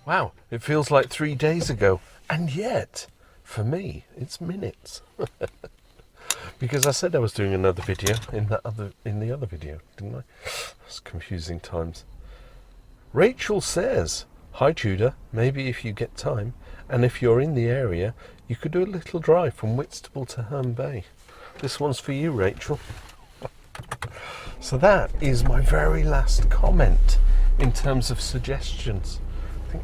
Wow, it feels like 3 days ago, and yet, for me, it's minutes. Because I said I was doing another video in the other video, didn't I? It's confusing times. Rachael says, "Hi Tudor, maybe if you get time, and if you're in the area, you could do a little drive from Whitstable to Herne Bay." This one's for you, Rachael. So that is my very last comment in terms of suggestions.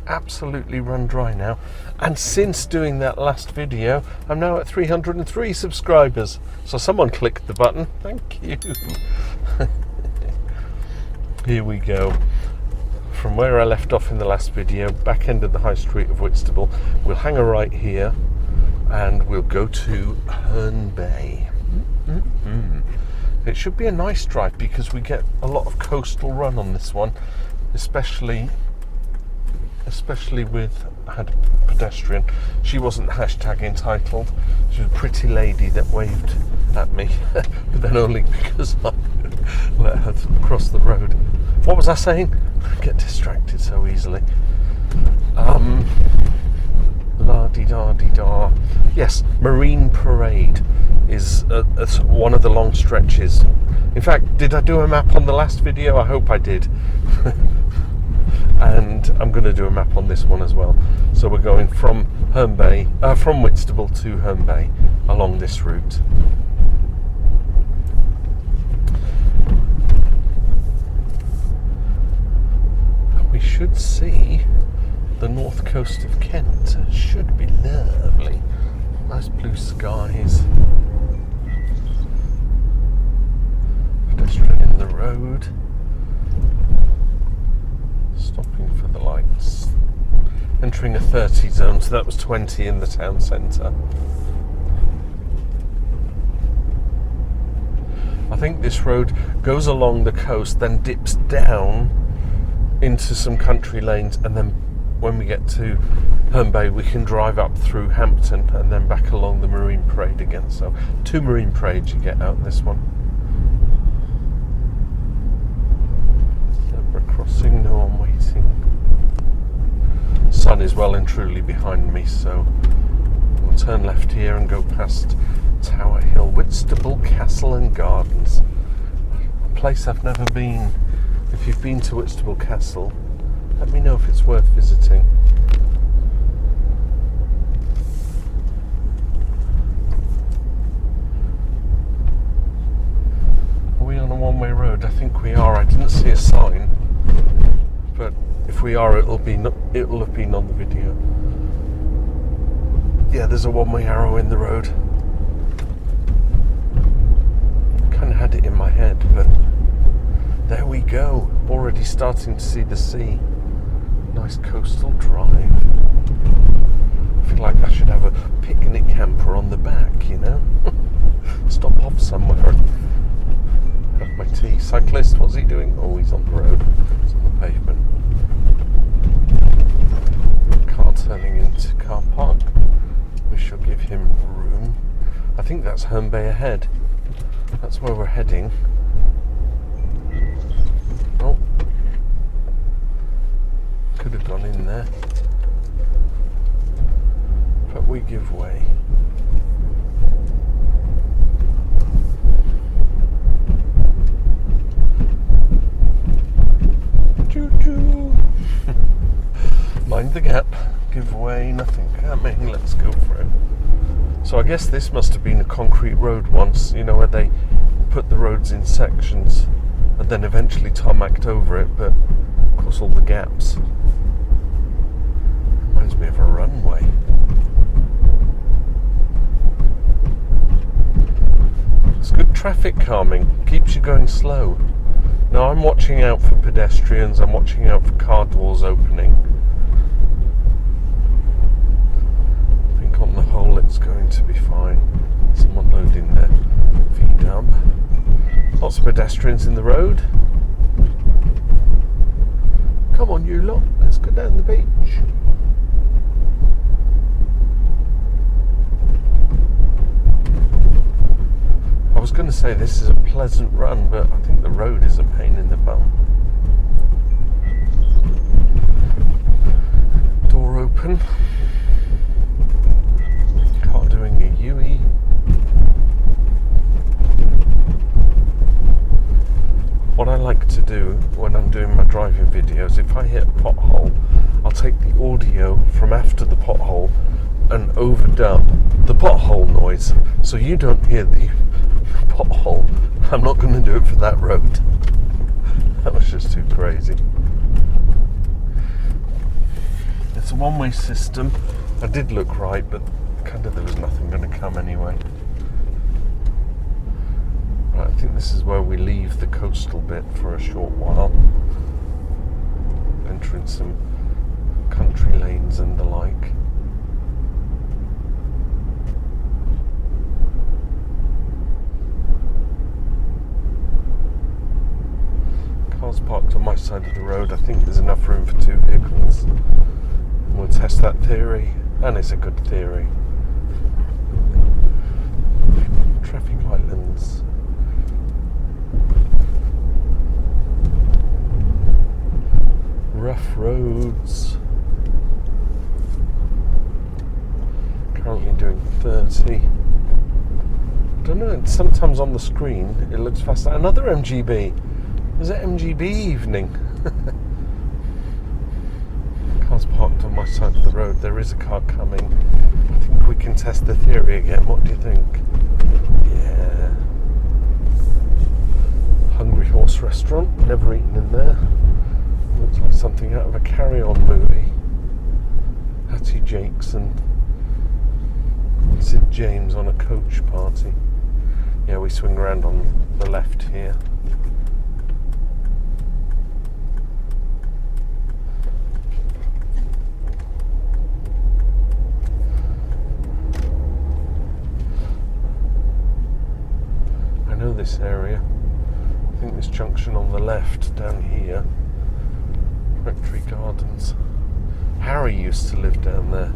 Absolutely run dry now, and since doing that last video I'm now at 303 subscribers, so someone clicked the button. Thank you. Here we go from where I left off in the last video, back end of the high street of Whitstable. We'll hang a right here and we'll go to Herne Bay. It should be a nice drive because we get a lot of coastal run on this one, especially with, I had a pedestrian. She wasn't hashtag entitled. She was a pretty lady that waved at me, but then only because I let her cross the road. What was I saying? I get distracted so easily. La-di-da-di-da. Yes, Marine Parade is one of the long stretches. In fact, did I do a map on the last video? I hope I did. And I'm going to do a map on this one as well. So we're going from Herne Bay, from Whitstable to Herne Bay along this route. We should see the north coast of Kent. It should be lovely. Nice blue skies. Pedestrian in the road. Stopping for the lights. Entering a 30 zone, so that was 20 in the town centre. I think this road goes along the coast, then dips down into some country lanes, and then when we get to Herne Bay we can drive up through Hampton and then back along the Marine Parade again. So 2 Marine Parades you get out in this one. Crossing, no one waiting. Sun is well and truly behind me, so we'll turn left here and go past Tower Hill, Whitstable Castle and Gardens. A place I've never been. If you've been to Whitstable Castle, let me know if it's worth visiting. Are we on a one-way road? I think we are. I didn't see a sign. But if we are, it'll have been on the video. Yeah, there's a one-way arrow in the road. Kind of had it in my head, but there we go. Already starting to see the sea. Nice coastal drive. I feel like I should have a picnic hamper on the back, you know? Stop off somewhere. Have my tea. Cyclist, what's he doing? Oh, he's on the road. He's on the pavement. Car turning into car park. We shall give him room. I think that's Herne Bay ahead. That's where we're heading. Oh. Could have gone in there. But we give way. Choo-choo. Mind the gap, give way, nothing coming, let's go for it. So I guess this must have been a concrete road once, you know, where they put the roads in sections and then eventually tarmacked over it, but of course all the gaps. Reminds me of a runway. It's good traffic calming, keeps you going slow. Now I'm watching out for pedestrians, I'm watching out for car doors opening. I think on the whole it's going to be fine. Someone loading their VW. Lots of pedestrians in the road. Come on you lot, let's go down the beach. I was going to say this is a pleasant run, but I think the road is a pain in the bum. open. Car doing a U-E. What I like to do when I'm doing my driving videos, if I hit a pothole, I'll take the audio from after the pothole and overdub the pothole noise, so you don't hear the pothole. I'm not going to do it for that road. That was just too crazy. It's a one-way system. I did look right, but kind of there was nothing going to come anyway. Right, I think this is where we leave the coastal bit for a short while. Entering some country lanes and the like. Cars parked on my side of the road. I think there's enough room for 2 vehicles. And we'll test that theory, and it's a good theory. Traffic islands. Rough roads. Currently doing 30. I don't know, sometimes on the screen it looks faster. Another MGB. Is it MGB evening? Car's parked on my side of the road. There is a car coming. I think we can test the theory again. What do you think? Yeah. Hungry Horse Restaurant. Never eaten in there. Looks like something out of a Carry On movie. Hattie Jakes and Sid James on a coach party. Yeah, we swing around on the left here. I know this area. I think this junction on the left down here. Rectory Gardens. Harry used to live down there.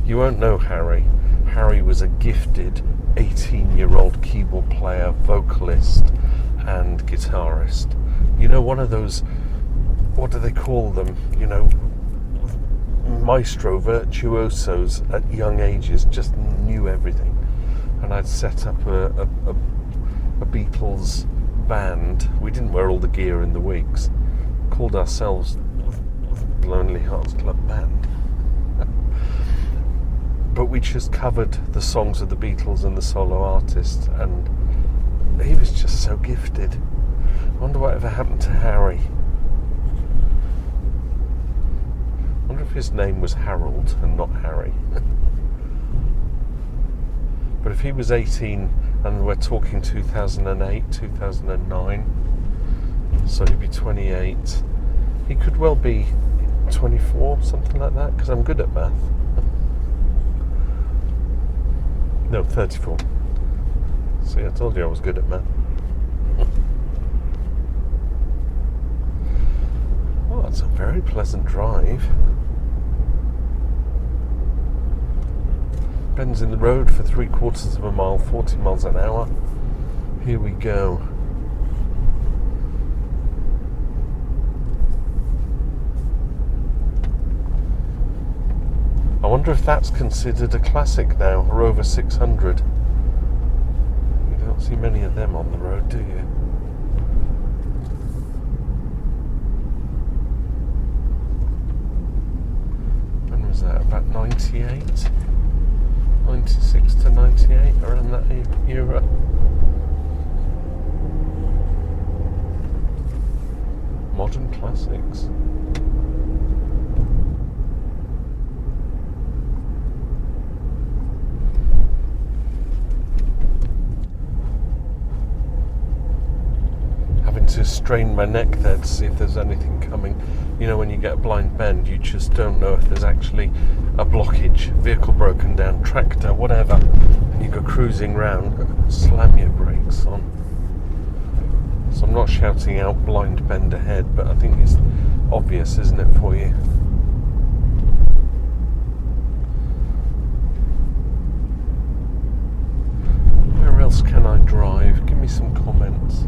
You won't know Harry. Harry was a gifted 18-year-old keyboard player, vocalist and guitarist. You know, one of those, what do they call them? You know, maestro virtuosos at young ages, just knew everything. And I'd set up a Beatles band. We didn't wear all the gear in the wigs. Called ourselves Lonely Hearts Club Band. But we just covered the songs of the Beatles and the solo artists, and he was just so gifted. I wonder whatever happened to Harry. I wonder if his name was Harold and not Harry. But if he was 18 and we're talking 2008, 2009, so he'd be 28. He could well be 24, something like that, because I'm good at math. No, 34. See, I told you I was good at math. Oh, that's a very pleasant drive. Bends in the road for 3/4 of a mile, 40 miles an hour. Here we go. I wonder if that's considered a classic now, or over 600. You don't see many of them on the road, do you? When was that? About 98? 96 to 98, around that era. Modern classics. To strain my neck there to see if there's anything coming. You know, when you get a blind bend, you just don't know if there's actually a blockage, vehicle broken down, tractor, whatever, and you go cruising round, slam your brakes on. So I'm not shouting out blind bend ahead, but I think it's obvious, isn't it, for you? Where else can I drive? Give me some comments.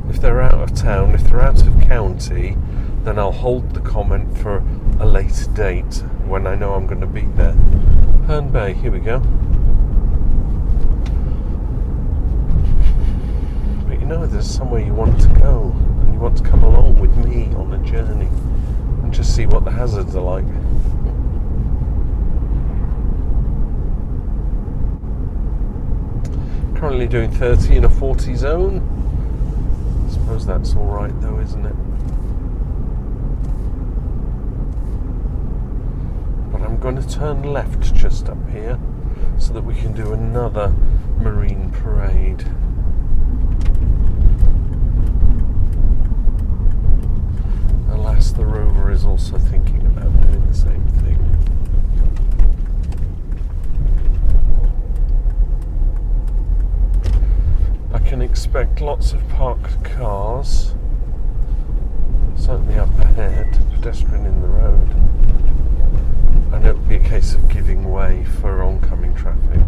If they're out of town, if they're out of county, then I'll hold the comment for a later date when I know I'm going to be there. Herne Bay, here we go. But you know, there's somewhere you want to go, and you want to come along with me on a journey and just see what the hazards are like. Currently doing 30 in a 40 zone. I suppose that's alright though, isn't it? But I'm going to turn left just up here so that we can do another marine parade. Alas, the rover is also thinking about doing the same thing. I can expect lots of parked cars, certainly up ahead, pedestrian in the road, and it will be a case of giving way for oncoming traffic.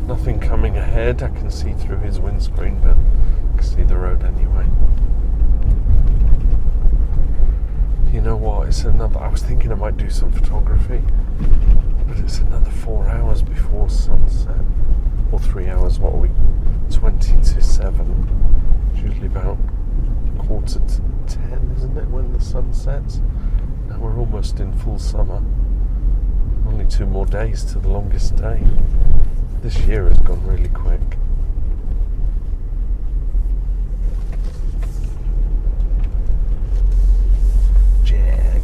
Nothing coming ahead. I can see through his windscreen, but I can see the road anyway. You know what? It's another. I was thinking I might do some photography, but it's another 4 hours before sunset, or 3 hours. What are we? 20 to 7. It's usually about 9:45, isn't it, when the sun sets? Now we're almost in full summer. Only 2 more days to the longest day. This year has gone really quick. Jag.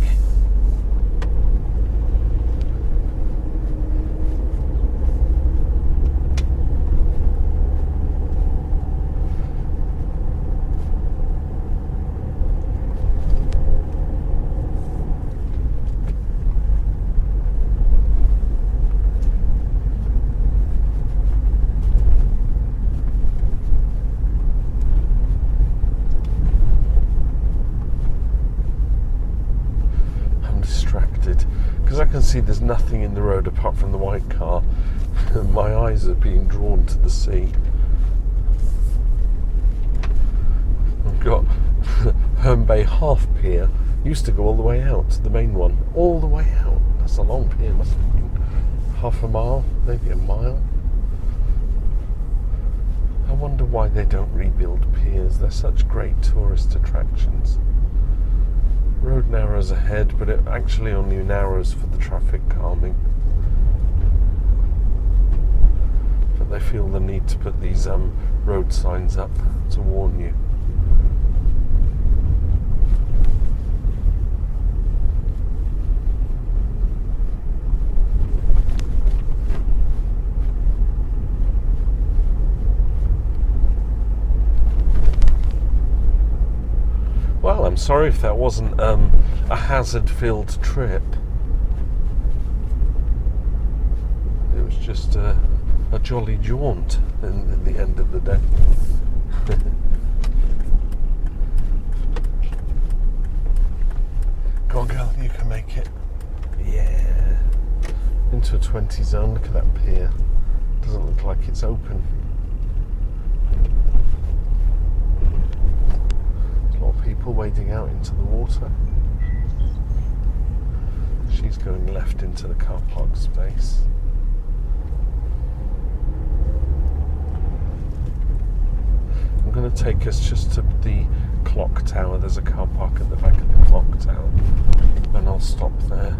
Because I can see there's nothing in the road apart from the white car. My eyes are being drawn to the sea. I've got Herne Bay half pier. Used to go all the way out to the main one. All the way out. That's a long pier. Must have been half a mile, maybe a mile. I wonder why they don't rebuild piers. They're such great tourist attractions. Road narrows ahead, but it actually only narrows for the traffic calming. But they feel the need to put these road signs up to warn you. Well, I'm sorry if that wasn't a hazard-filled trip. It was just a jolly jaunt in the end of the day. Go on, girl, you can make it. Yeah. Into a 20 zone. Look at that pier. Doesn't look like it's open. People wading out into the water. She's going left into the car park space. I'm going to take us just to the clock tower. There's a car park at the back of the clock tower, and I'll stop there.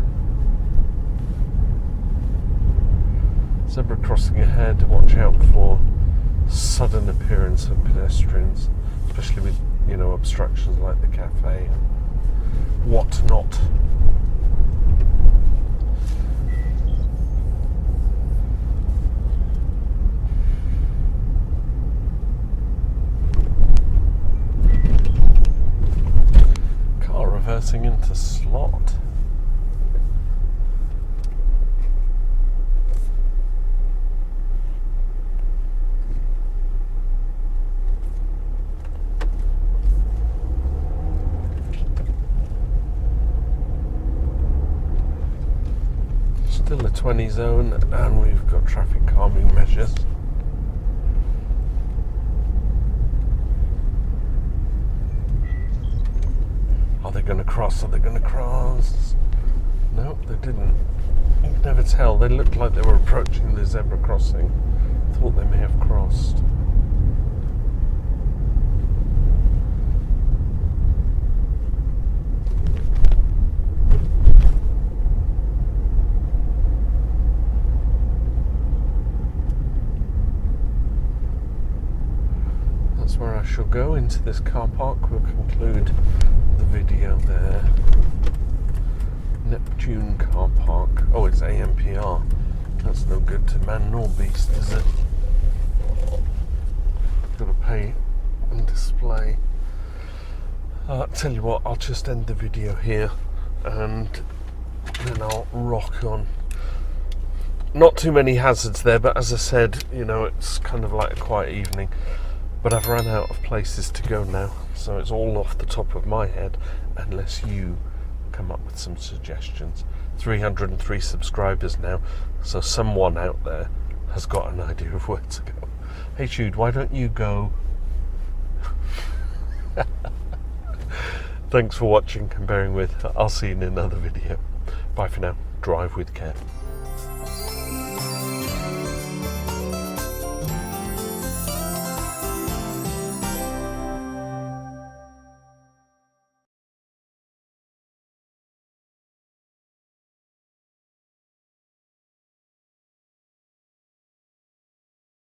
Zebra crossing ahead. Watch out for sudden appearance of pedestrians, especially with obstructions like the cafe and whatnot. Car reversing into slot. Still a 20 zone, and we've got traffic calming measures. Are they going to cross? Are they going to cross? No, they didn't. You can never tell. They looked like they were approaching the zebra crossing. Thought they may have crossed. That's where I shall go, into this car park. We'll conclude the video there. Neptune car park. Oh, it's AMPR. That's no good to man nor beast, is it? Got to pay and display. Tell you what, I'll just end the video here and then I'll rock on. Not too many hazards there, but as I said, you know, it's kind of like a quiet evening. But I've run out of places to go now, so it's all off the top of my head, unless you come up with some suggestions. 303 subscribers now, so someone out there has got an idea of where to go. Hey Jude, why don't you go? Thanks for watching and bearing with. I'll see you in another video. Bye for now. Drive with care.